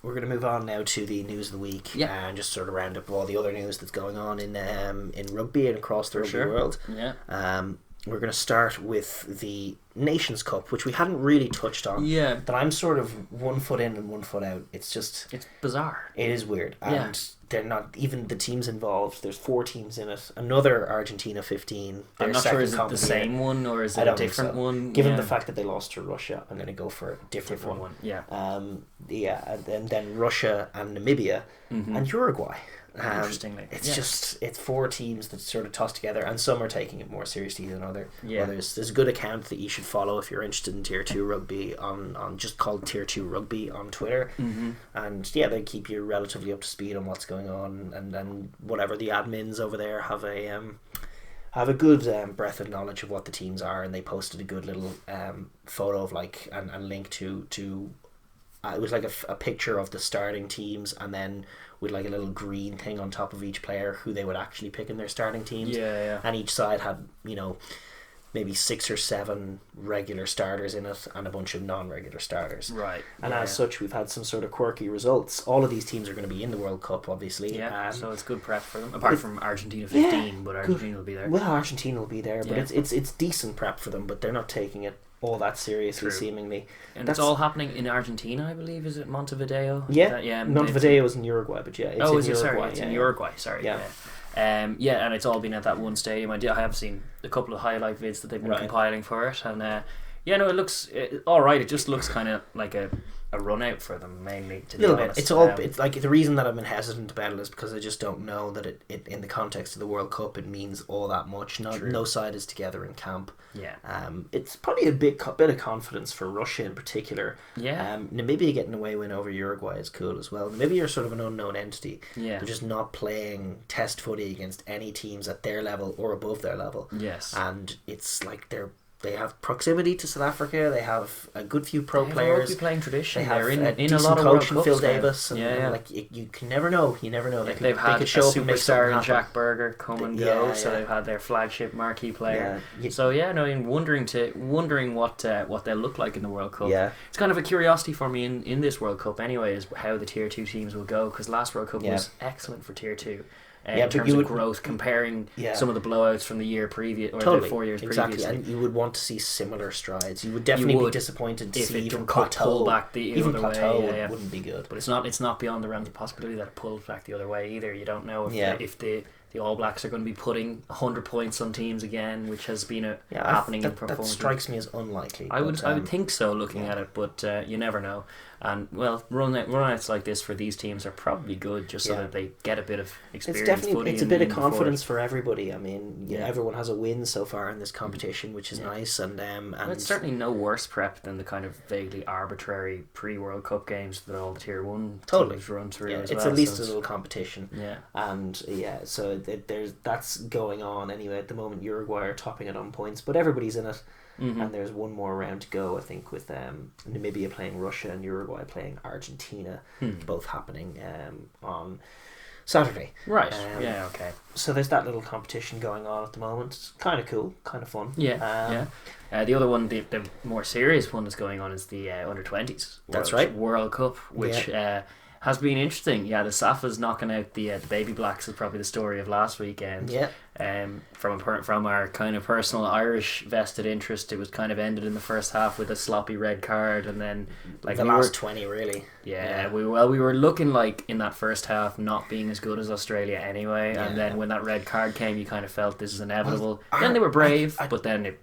We're going to move on now to the news of the week and just sort of round up all the other news that's going on in rugby and across the rugby world. Yeah. We're going to start with the Nations Cup, which we hadn't really touched on. Yeah. That I'm sort of 1 foot in and 1 foot out. It's bizarre. It is weird. And they're not, even the teams involved, there's 4 teams in it. Another Argentina 15. I'm not sure, is it the same one or is it a different one? Given the fact that they lost to Russia, I'm going to go for a different one. Yeah. And then Russia and Namibia and Uruguay. Interestingly, it's 4 teams that sort of toss together, and some are taking it more seriously than others. There's a good account that you should follow if you're interested in Tier 2 rugby on just called Tier 2 Rugby on Twitter, and they keep you relatively up to speed on what's going on, and then whatever the admins over there have a good breadth of knowledge of what the teams are, and they posted a good little photo of and link to it was like a picture of the starting teams, and then with like a little green thing on top of each player who they would actually pick in their starting teams. And each side had, maybe 6 or 7 regular starters in it and a bunch of non-regular starters. Right. And as such, we've had some sort of quirky results. All of these teams are going to be in the World Cup, obviously. So it's good prep for them. Apart from Argentina 15, but Argentina will be there. Well, Argentina will be there, but it's decent prep for them, but they're not taking it all that seriously, seemingly. And it's all happening in Argentina, I believe. Is it Montevideo? Montevideo is in Uruguay, but it's in Uruguay. It's in Uruguay, sorry. And it's all been at that one stadium. I have seen a couple of highlight vids that they've been compiling for it, and it looks all right. It just looks kind of like a run out for them, mainly, to be honest. It's like the reason that I've been hesitant about it is because I just don't know that it in the context of the World Cup it means all that much. No side is together in camp. It's probably a bit of confidence for Russia in particular. Namibia getting a away win over Uruguay is cool as well. Namibia are sort of an unknown entity. They're just not playing test footy against any teams at their level or above their level. And it's like they have proximity to South Africa. They have a good few pro players. They have a rugby playing tradition. They have in a lot of coach World Phil Cups Davis. And you can never know. You never know. They've had a superstar in Jack Berger come and go. So they've had their flagship marquee player. Wondering what they'll look like in the World Cup. It's kind of a curiosity for me in this World Cup anyway, is how the Tier 2 teams will go, because last World Cup was excellent for Tier 2. In terms of growth, comparing some of the blowouts from the year previous, or the 4 years previously. And you would want to see similar strides. You would definitely be disappointed to see even plateau. Pull back the other way. Wouldn't be good. But it's not beyond the realms of possibility that it pulls back the other way either. You don't know if the All Blacks are going to be putting 100 points on teams again, which has been happening in performance. That strikes me as unlikely. I would think so, looking at it, but you never know. And run-outs like this for these teams are probably good, just so that they get a bit of experience. It's a bit of confidence for everybody. I mean, everyone has a win so far in this competition, which is nice. And it's certainly no worse prep than the kind of vaguely arbitrary pre-World Cup games that all the Tier 1 teams run through. As it's well, at least a little competition. So there's that's going on anyway at the moment. Uruguay are topping it on points, but everybody's in it. And there's one more round to go, I think, with Namibia playing Russia and Uruguay playing Argentina, both happening on Saturday. Right. Okay. So there's that little competition going on at the moment. It's kind of cool, kind of fun. The other one, the more serious one that's going on, is the under-20s. That's right. World Cup, which has been interesting. The Safas knocking out the Baby Blacks is probably the story of last weekend. From our kind of personal Irish vested interest, it was kind of ended in the first half with a sloppy red card, and then the last 20 really. We were looking like in that first half not being as good as Australia anyway, and then when that red card came, you kind of felt this is inevitable. Then they were brave, but then it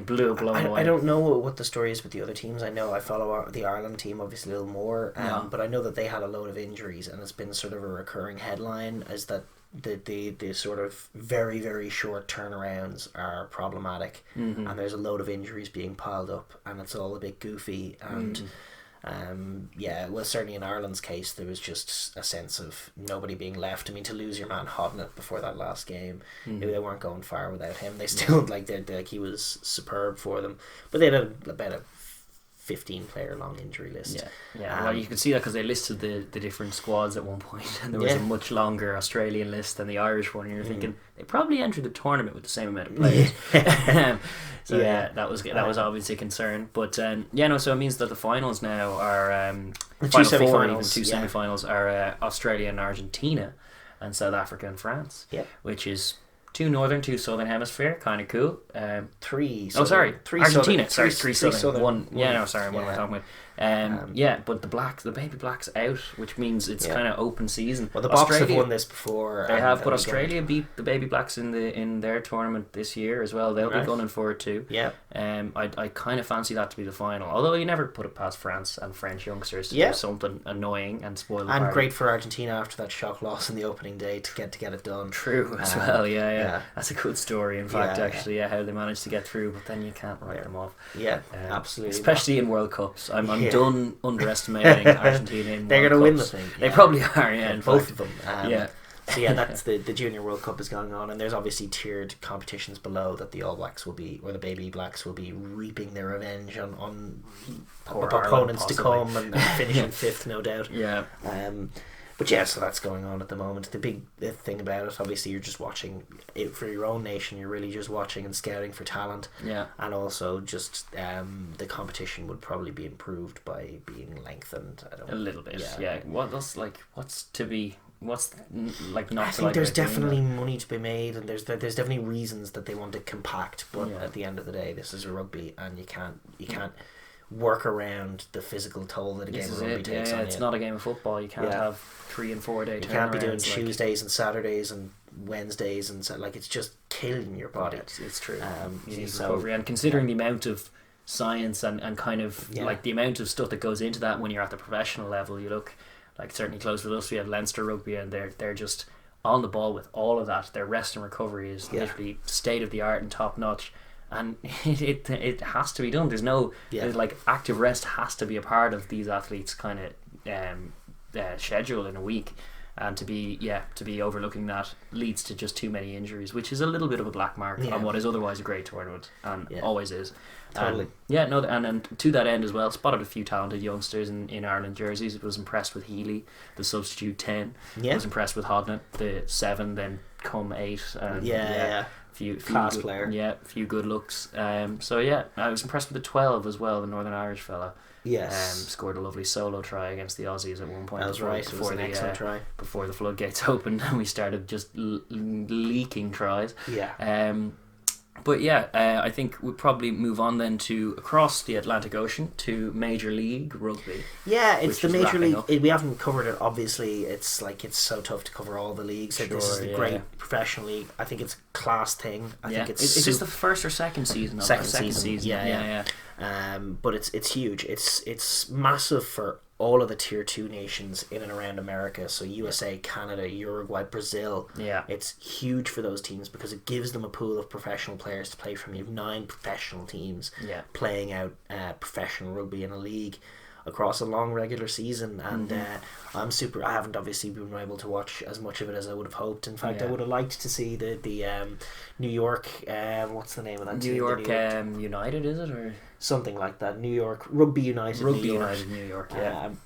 blown away. I don't know what the story is with the other teams. I know I follow the Ireland team obviously a little more, but I know that they had a load of injuries, and it's been sort of a recurring headline is that the sort of very, very short turnarounds are problematic, and there's a load of injuries being piled up, and it's all a bit goofy, and certainly in Ireland's case there was just a sense of nobody being left. I mean, to lose your man Hodnett before that last game, they weren't going far without him. They still he was superb for them, but they had about a 15-player long injury list. Yeah. Well, you can see that because they listed the different squads at one point, and there was a much longer Australian list than the Irish one. And you're thinking they probably entered the tournament with the same amount of players. So that was obviously a concern. But so it means that the finals now are the final two four, semi-finals. even two semi-finals are Australia and Argentina, and South Africa and France. Which is two northern, two southern hemisphere, kind of cool. Three. Three Argentina. Southern, three southern. One. What am I talking about? But the baby blacks out, which means it's kind of open season. Well, the Boks have won this before. They have, but Australia beat the baby blacks in their tournament this year as well. They'll be gunning for it too. I kind of fancy that to be the final. Although you never put it past France and French youngsters to do something annoying and spoil the party. Great for Argentina after that shock loss in the opening day to get it done. True as well. Yeah. That's a good story. In fact, actually, how they managed to get through, but then you can't write them off. Absolutely. Especially in World Cups. I'm done underestimating Argentina in They're going to win the thing. They probably are, in both fact. of them. So that's the Junior World Cup is going on, and there's obviously tiered competitions below that the All Blacks will be, or the Baby Blacks will be reaping their revenge on opponents to come and finishing fifth, no doubt. But so that's going on at the moment. The big thing about it, obviously, you're just watching it for your own nation. You're really just watching and scouting for talent. And also just the competition would probably be improved by being lengthened. A little bit. I think there's definitely money to be made, and there's definitely reasons that they want it compact. But at the end of the day, this is a rugby, and you can't work around the physical toll that a game of rugby takes on you. It's not a game of football. You can't have 3 and 4 day turnarounds. You can't be doing Tuesdays and Saturdays and Wednesdays, and it's just killing your body. It's true. You need recovery, and considering the amount of science and kind of like the amount of stuff that goes into that when you're at the professional level, you look like certainly close with us. We have Leinster Rugby, and they're just on the ball with all of that. Their rest and recovery is literally state of the art and top notch. And it has to be done. There's no there's active rest has to be a part of these athletes' kind of schedule in a week, and to be overlooking that leads to just too many injuries, which is a little bit of a black mark on what is otherwise a great tournament, and always is. Totally. And to that end as well, spotted a few talented youngsters in Ireland jerseys. Was impressed with Healy, the substitute 10. Was impressed with Hodnett, the 7, then come 8. Few class good, player. Few good looks. I was impressed with the 12 as well, the Northern Irish fella. Scored a lovely solo try against the Aussies at one point. That was right. It was an excellent try. Before the floodgates opened and we started just leaking tries. But I think we'll probably move on then to across the Atlantic Ocean to Major League Rugby. It's the Major League. We haven't covered it, obviously. It's so tough to cover all the leagues. This is the great professional league. I think it's a class thing. I think it's is this the first or second season? Second season. But it's huge. It's massive for all of the tier 2 nations in and around America, so USA, Canada, Uruguay, Brazil. It's huge for those teams because it gives them a pool of professional players to play from. You have 9 professional teams playing out professional rugby in a league across a long regular season, and I haven't obviously been able to watch as much of it as I would have hoped. In fact, I would have liked to see the New York what's the name of that team? New York United, is it, or something like that? New York Rugby United. New York.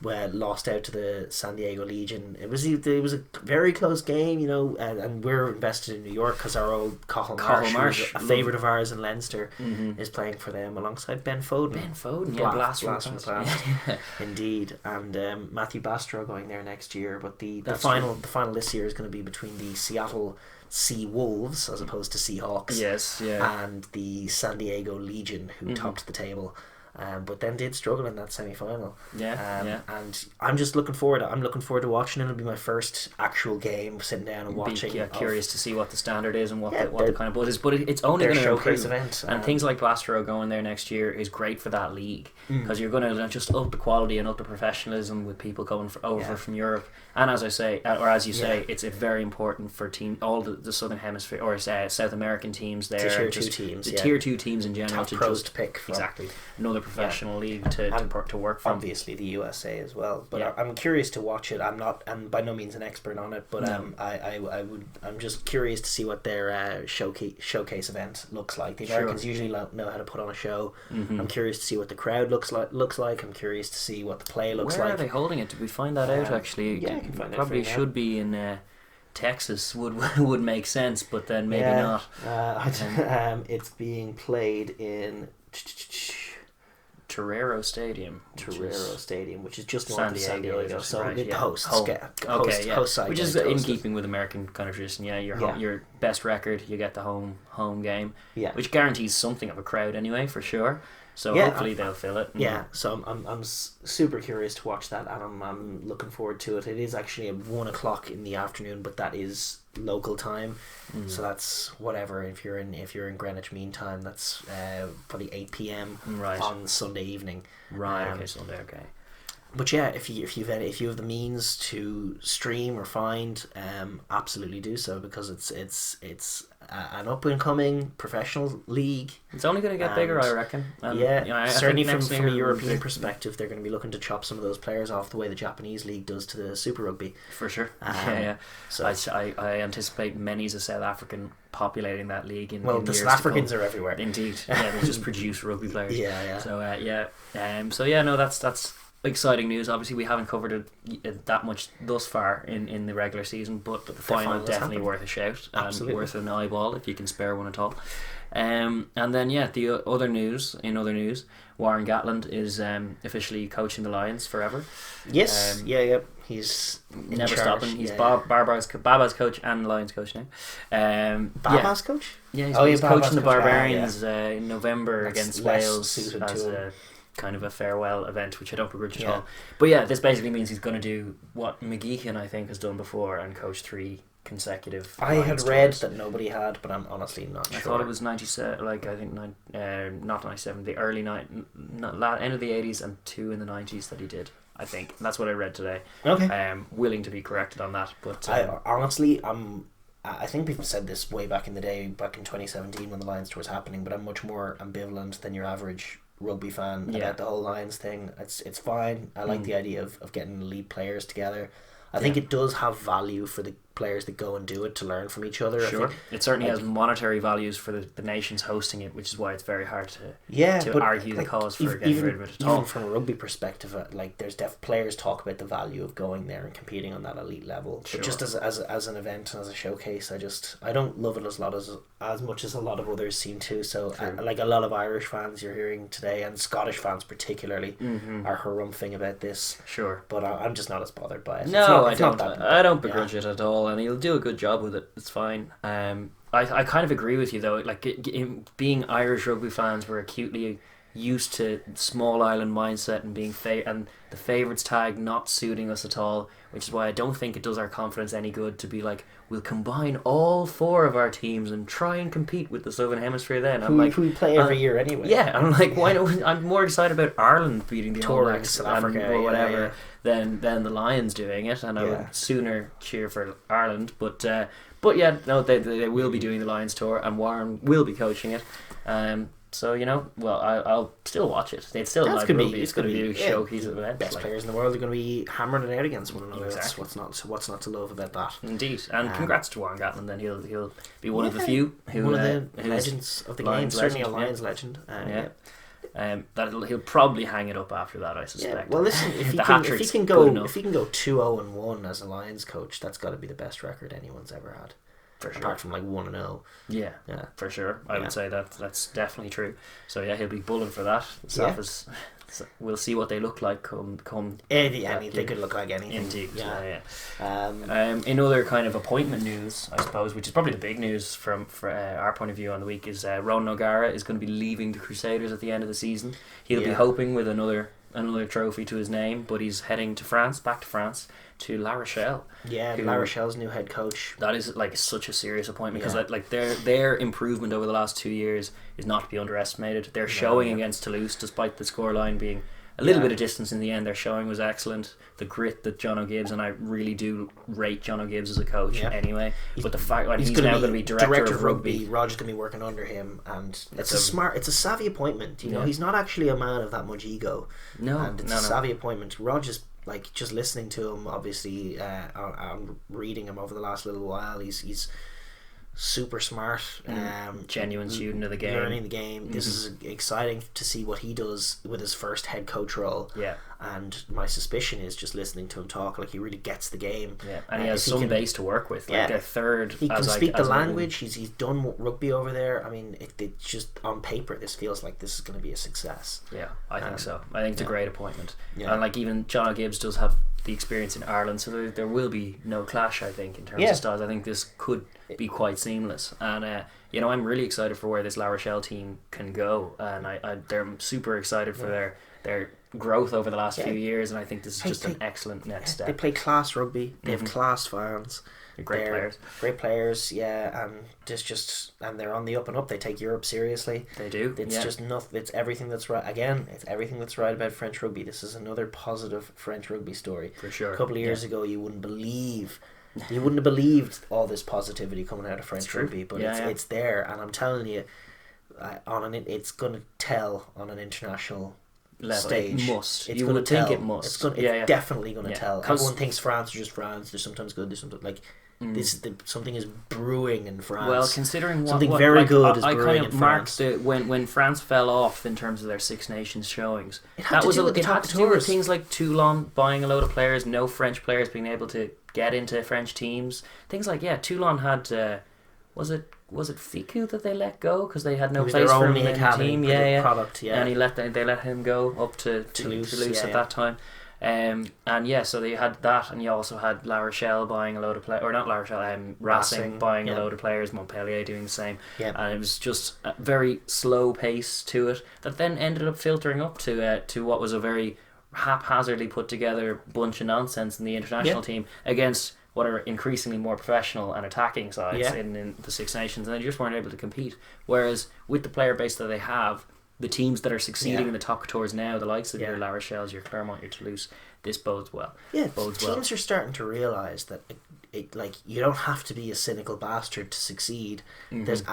Lost out to the San Diego Legion. It was a very close game, and we're invested in New York because our old Cathal Marsh, a favourite of ours in Leinster, is playing for them alongside Ben Foden. Blast from the past. Indeed, and Matthew Bastro going there next year. But the final this year is going to be between the Seattle Sea Wolves as opposed to Seahawks. And the San Diego Legion, who topped the table. But then did struggle in that semi-final. And I'm just looking forward. I'm looking forward to watching it. It'll be my first actual game, sitting down and watching. Curious to see what the standard is and what the kind of buzz is. But it's only going to improve. Event. And things like Bastro going there next year is great for that league because you're going to just up the quality and up the professionalism with people coming over from Europe. And as you say, it's very important for all the Southern Hemisphere or South American teams there. Tier 2 teams. The Tier 2 teams in general. Top pros to pick from. Exactly. Another another professional league to work from. Obviously the USA as well, but I'm curious to watch it. I'm by no means an expert on it, but I'm just curious to see what their showcase event looks like. The Americans usually know how to put on a show. I'm curious to see what the crowd looks like. I'm curious to see what the play looks like. Where are they holding it? Did we find that out actually? Yeah, I can find probably it should be in Texas would make sense, but then maybe not. It's being played in Torero Stadium, which is just north of San Diego. So right, the host side, which is in keeping with American kind of tradition. Yeah, your best record, you get the home game. Yeah, which guarantees something of a crowd anyway, for sure. So hopefully they'll fill it. Yeah, so I'm super curious to watch that, and I'm looking forward to it. It is actually at 1:00 in the afternoon, but that is local time, so that's whatever. If you're in Greenwich Mean Time, that's probably 8 p.m. on Sunday evening. Right. Okay. Sunday. Okay. But yeah, if you have the means to stream or find, absolutely do so, because it's an up and coming professional league. It's only going to get bigger, I reckon. Certainly from a European perspective, they're going to be looking to chop some of those players off the way the Japanese league does to the Super Rugby. For sure. So I anticipate many as a South African populating that league in the South Africans are everywhere. Indeed. Yeah, they just produce rugby players. Yeah. So that's exciting news. Obviously, we haven't covered it that much thus far in the regular season, but the final definitely worth a shout. Absolutely. And worth an eyeball if you can spare one at all. And then the other news, Warren Gatland is officially coaching the Lions forever. Yes, he's never stopping. He's Baba's coach and Lions coach now. Baba's coach? Yeah, he's coaching the Barbarians in November against Wales as a kind of a farewell event, which I don't begrudge at all. But yeah, this basically means he's going to do what McGeechan I think has done before and coach 3 consecutive. I had read that nobody had, but I'm honestly not sure. I thought it was 97, not 97, the early end of the 80s and 2 in the 90s that he did. I think that's what I read today. Okay. Willing to be corrected on that, but I think we've said this way back in the day, back in 2017 when the Lions tour was happening, but I'm much more ambivalent than your average rugby fan about the whole Lions thing. It's fine. I like the idea of getting elite players together. I think it does have value for the players that go and do it to learn from each other. Sure. I think, it certainly has monetary values for the nations hosting it, which is why it's very hard to argue the cause for getting rid of it at all. Even from a rugby perspective, there's players talk about the value of going there and competing on that elite level. Sure. But just as an event and as a showcase, I don't love it as much as a lot of others seem to. So a lot of Irish fans you're hearing today, and Scottish fans particularly, are harumphing about this. Sure. But I'm just not as bothered by it. No, I don't begrudge it at all, and he'll do a good job with it. It's fine. I kind of agree with you though. Like being Irish rugby fans, we're acutely used to small island mindset and being and the favourites tag not suiting us at all, which is why I don't think it does our confidence any good to be like, we'll combine all 4 of our teams and try and compete with the Southern Hemisphere then. Who we play every year anyway. Yeah, I'm like, why don't I'm more excited about Ireland beating the All Blacks South Africa or whatever than the Lions doing it, and I would sooner cheer for Ireland, but they will be doing the Lions tour and Warren will be coaching it. So I'll still watch it. It's still live rugby. It's going to be a showcase event. Best players in the world are going to be hammering it out against one another. Exactly. What's not to love about that? Indeed, and congrats to Warren Gatland. Then he'll be one of the few one of the legends of the game. Certainly a Lions legend. He'll probably hang it up after that, I suspect. Yeah. Well, listen, if he can go 2-0-1 as a Lions coach, that's got to be the best record anyone's ever had. For sure. Apart from 1-0. Yeah, for sure. I would say that's definitely true. So he'll be bulling for that. We'll see what they look like come. They could look like anything. Indeed. In other kind of appointment news, I suppose, which is probably the big news from our point of view on the week, is Ronan O'Gara is going to be leaving the Crusaders at the end of the season. He'll be hoping with another trophy to his name, but he's heading back to France, to La Rochelle. Yeah, La Rochelle's new head coach. That is such a serious appointment, because their improvement over the last 2 years is not to be underestimated. They're showing against Toulouse, despite the scoreline being a little bit of distance in the end. Their showing was excellent. The grit that John O'Gibbs, and I really do rate John O'Gibbs as a coach anyway. But the fact that he's now going to be director of rugby. Roger's going to be working under him, and it's a savvy appointment. You know, he's not actually a man of that much ego. No, and it's a savvy appointment. Roger's like, just listening to him, obviously, on reading him over the last little while, he's super smart, genuine student of the game, learning the game. This is exciting to see what he does with his first head coach role. And my suspicion is, just listening to him talk, like, he really gets the game. And he has some base to work with. Like, their third, he can speak the language. He's done rugby over there. I mean, it's just on paper, this feels like this is going to be a success. I think so. I think it's a great appointment. And like, even John O'Gibbs does have the experience in Ireland, so there will be no clash, I think, in terms of styles. I think this could be quite seamless, and you know, I'm really excited for where this La Rochelle team can go, and they're super excited for their growth over the last few years, and I think this is just an excellent next step. They play class rugby. They have class fans. They're great players, and they're on the up and up. They take Europe seriously. They do. It's just nothing. It's everything that's right. Again, it's everything that's right about French rugby. This is another positive French rugby story. For sure. A couple of years ago, you wouldn't have believed all this positivity coming out of French rugby, but it's there, and I'm telling you, it's going to tell on an international level. Stage. It must. It's you would think tell. It must. It's definitely going to tell. Everyone thinks France is just France. There's sometimes good. There's sometimes like something is brewing in France. Well, considering something very good is brewing kind of in France. When France fell off in terms of their Six Nations showings, it had to do with things like Toulon buying a load of players, no French players being able to get into French teams. Things like Toulon had was it Fiku that they let go because they had no place for him in the team? Product, and they let him go up to Toulouse at that time. So they had that, and you also had La Rochelle buying a load of players, or not La Rochelle, Racing buying a load of players, Montpellier doing the same, and it was just a very slow pace to it that then ended up filtering up to what was a very haphazardly put together bunch of nonsense in the international team against what are increasingly more professional and attacking sides in the Six Nations, and they just weren't able to compete. Whereas with the player base that they have, the teams that are succeeding in the top tours now, the likes of your La Rochelles, your Clermont, your Toulouse, this bodes well. Teams are starting to realise that you don't have to be a cynical bastard to succeed. There's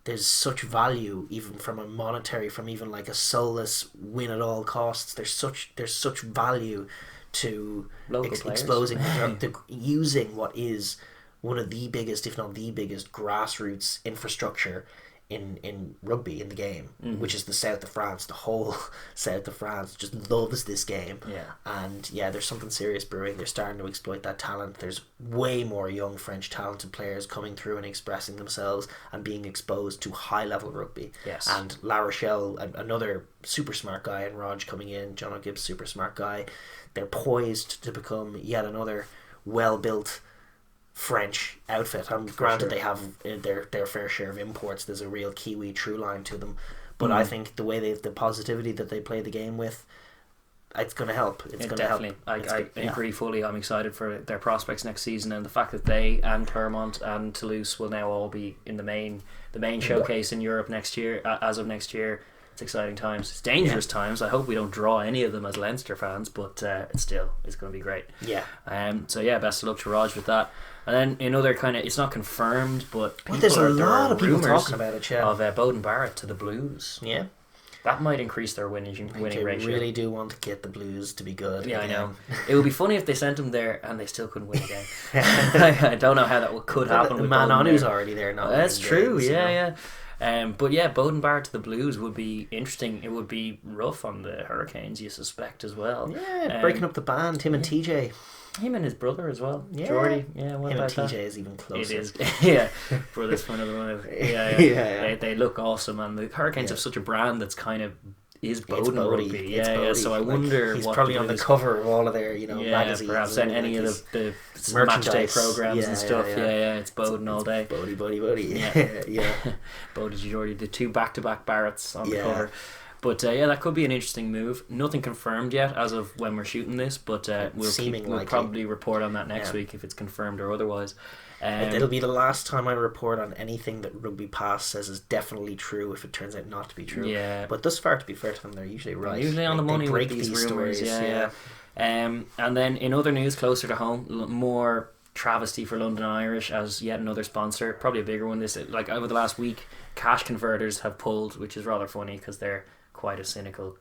there's such value even from a monetary, from even like a soulless win at all costs. There's such value to exposing using what is one of the biggest, if not the biggest, grassroots infrastructure in rugby in the game, which is the south of France. The whole south of France just loves this game, and there's something serious brewing. They're starting to exploit that talent. There's way more young French talented players coming through and expressing themselves and being exposed to high level rugby. And La Rochelle, another super smart guy, and ROG coming in, John O'Gibbs, super smart guy. They're poised to become yet another well built French outfit. Granted, they have their fair share of imports. There's a real Kiwi true line to them, but I think the way the positivity that they play the game with, it's going to help. It's going to help. I agree fully. I'm excited for their prospects next season, and the fact that they and Clermont and Toulouse will now all be in the main showcase in Europe next year. As of next year, it's exciting times. It's dangerous times. I hope we don't draw any of them as Leinster fans, but it's going to be great. Best of luck to Rog with that. And then another kind of, it's not confirmed, but there's a lot of people talking about it. Of Bowden Barrett to the Blues. That might increase their winning ratio. I really do want to get the Blues to be good. I know. It would be funny if they sent him there and they still couldn't win again. I don't know how that could happen. The man on who's already there now. That's true. Bowden Barrett to the Blues would be interesting. It would be rough on the Hurricanes, you suspect, as well. Breaking up the band, him and TJ. Him and his brother as well, Jordy. What him about and TJ that? is even closer. It is, brothers for another one. They look awesome, and the Hurricanes have such a brand that's kind of is Bowden rugby. So I wonder he's what probably on the cover of all of their magazines, perhaps any of the match day programs and stuff. It's Bowden all day. Bodie. Bowden Jordy, the two back-to-back Barretts on the cover. But that could be an interesting move. Nothing confirmed yet as of when we're shooting this, but we'll probably report on that next week if it's confirmed or otherwise. It'll be the last time I report on anything that Rugby Pass says is definitely true if it turns out not to be true. Yeah. But thus far, to be fair to them, they're usually right. Usually on the money with these rumours. Yeah. And then in other news closer to home, more travesty for London Irish as yet another sponsor, probably a bigger one. This over the last week, Cash Converters have pulled, which is rather funny because they're quite a cynical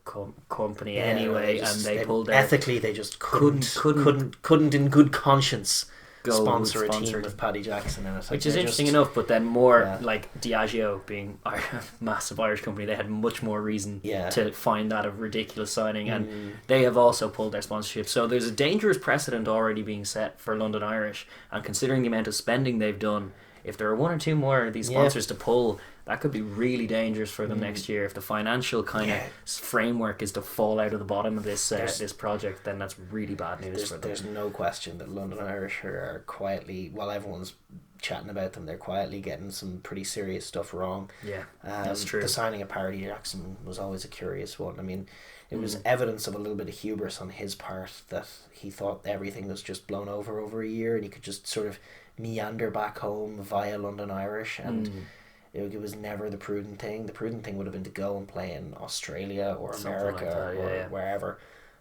company anyway, and they pulled out. Ethically, they just couldn't in good conscience sponsor a team with Paddy Jackson in it, which is interesting enough. But then more like Diageo being a massive Irish company, they had much more reason to find that a ridiculous signing, and they have also pulled their sponsorship. So there's a dangerous precedent already being set for London Irish, and considering the amount of spending they've done, if there are one or two more of these sponsors to pull, that could be really dangerous for them next year. If the financial kind of framework is to fall out of the bottom of this this project, then that's really bad news for them. There's no question that London Irish are quietly, while everyone's chatting about them, they're quietly getting some pretty serious stuff wrong. Yeah, that's true. The signing of Paddy Jackson was always a curious one. I mean, it was evidence of a little bit of hubris on his part that he thought everything was just blown over a year and he could just sort of meander back home via London Irish, and it was never the prudent thing. The prudent thing would have been to go and play in Australia or America or wherever.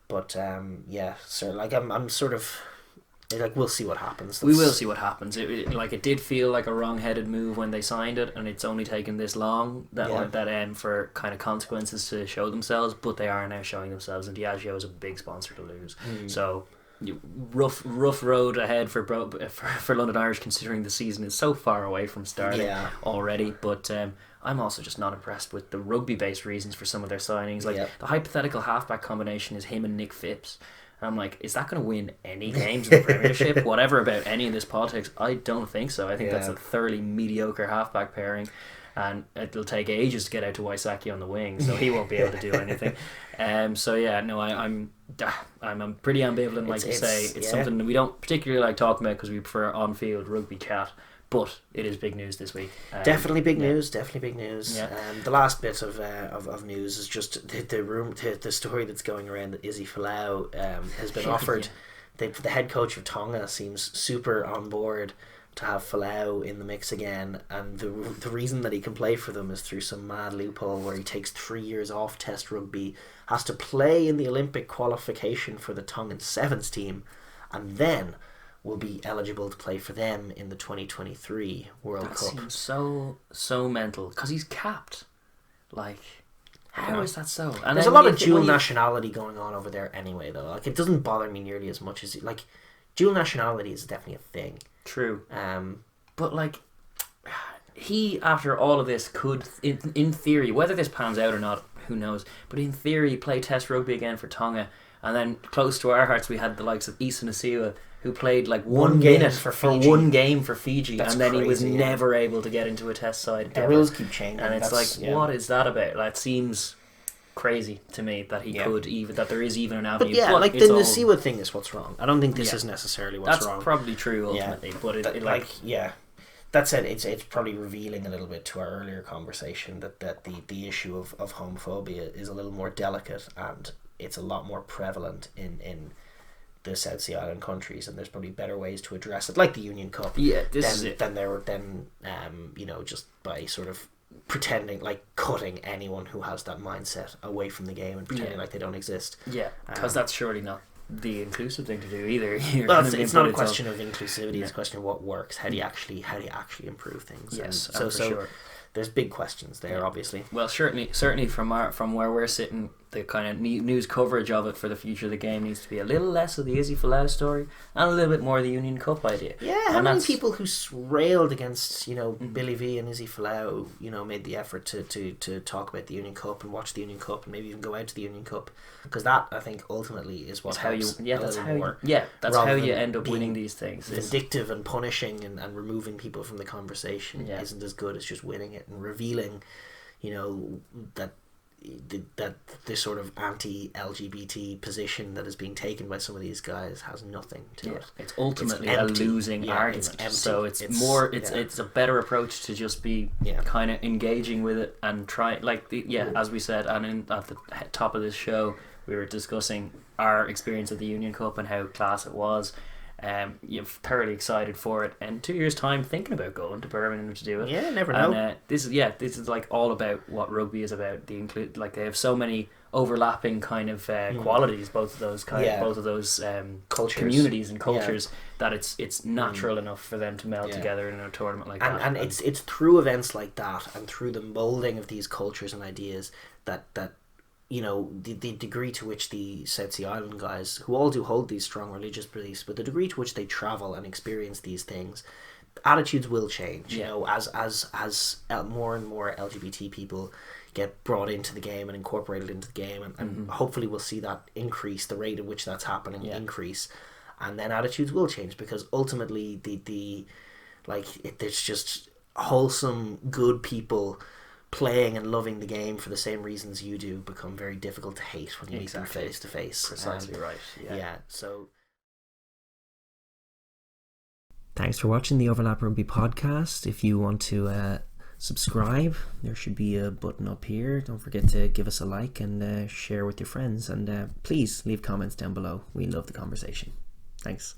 But so I'm sort of like, we'll see what happens. We will see what happens. It did feel like a wrong-headed move when they signed it, and it's only taken this long that for kind of consequences to show themselves. But they are now showing themselves, and Diageo is a big sponsor to lose. So rough road ahead for London Irish, considering the season is so far away from starting already. But I'm also just not impressed with the rugby-based reasons for some of their signings. The hypothetical halfback combination is him and Nick Phipps. And I'm like, is that going to win any games in the Premiership? Whatever about any of this politics, I don't think so. I think that's a thoroughly mediocre halfback pairing, and it'll take ages to get out to Waisaki on the wing, so he won't be able to do anything. I'm pretty ambivalent, like you say. It's something that we don't particularly like talking about because we prefer on-field rugby chat. But it is big news this week. Definitely big news. Yeah. The last bit of news is just the story that's going around that Izzy Folau has been offered. The head coach of Tonga seems super on board to have Folau in the mix again, and the reason that he can play for them is through some mad loophole where he takes 3 years off Test rugby, has to play in the Olympic qualification for the Tongan Sevens team, and then will be eligible to play for them in the 2023 World Cup. That seems so mental, because he's capped. How is that so? And there's a lot of dual nationality going on over there anyway, though. It doesn't bother me nearly as much as dual nationality is definitely a thing. True. But he, after all of this, could in theory, whether this pans out or not, who knows, but in theory play Test rugby again for Tonga. And then close to our hearts we had the likes of Issa Nasiwa, who played 1 minute for 1 game for Fiji. That's and then crazy, he was never able to get into a Test side. The rules keep changing, and it's what is that about? That seems crazy to me that he could even, that there is even an avenue. But the Nasiwa thing is what's wrong. I don't think this is necessarily what's wrong. That's probably true ultimately, but that said, it's probably revealing a little bit to our earlier conversation that the issue of homophobia is a little more delicate, and it's a lot more prevalent in the South Sea Island countries, and there's probably better ways to address it, like the Union Cup. Than just by sort of pretending, cutting anyone who has that mindset away from the game and pretending like they don't exist. Yeah, because that's surely not the inclusive thing to do either. It's not a question of inclusivity. It's a question of what works. How do you actually improve things? Yes, and so sure. There's big questions there, obviously. Well, certainly from where we're sitting, the kind of news coverage of it for the future of the game needs to be a little less of the Izzy Folau story and a little bit more of the Union Cup idea. Yeah, how many people who railed against Billy V and Izzy Folau made the effort to talk about the Union Cup and watch the Union Cup and maybe even go out to the Union Cup, because that, I think, ultimately is what helps. That's how you end up winning these things. Vindictive and punishing and removing people from the conversation isn't as good as just winning it and revealing that that this sort of anti-LGBT position that is being taken by some of these guys has nothing to it. It's ultimately a losing argument. So it's a better approach to just be kind of engaging with it and try, as we said, and at the top of this show we were discussing our experience at the Union Cup and how class it was. You're thoroughly excited for it, and 2 years time thinking about going to Birmingham to do it. Yeah, never know. And this is like all about what rugby is about. They have so many overlapping kind of qualities, both of those cultures, communities and cultures, that it's natural enough for them to meld together in a tournament like that. And it's through events like that and through the moulding of these cultures and ideas that the degree to which the South Sea Island guys, who all do hold these strong religious beliefs, but the degree to which they travel and experience these things, attitudes will change. As more and more LGBT people get brought into the game and incorporated into the game, and hopefully we'll see that increase, the rate at which that's happening increase, and then attitudes will change, because ultimately there's just wholesome, good people playing and loving the game for the same reasons you do become very difficult to hate when you meet them face to face. Precisely right. So thanks for watching the Overlap Rugby podcast. If you want to subscribe, there should be a button up here. Don't forget to give us a like and share with your friends, and please leave comments down below. We love the conversation. Thanks.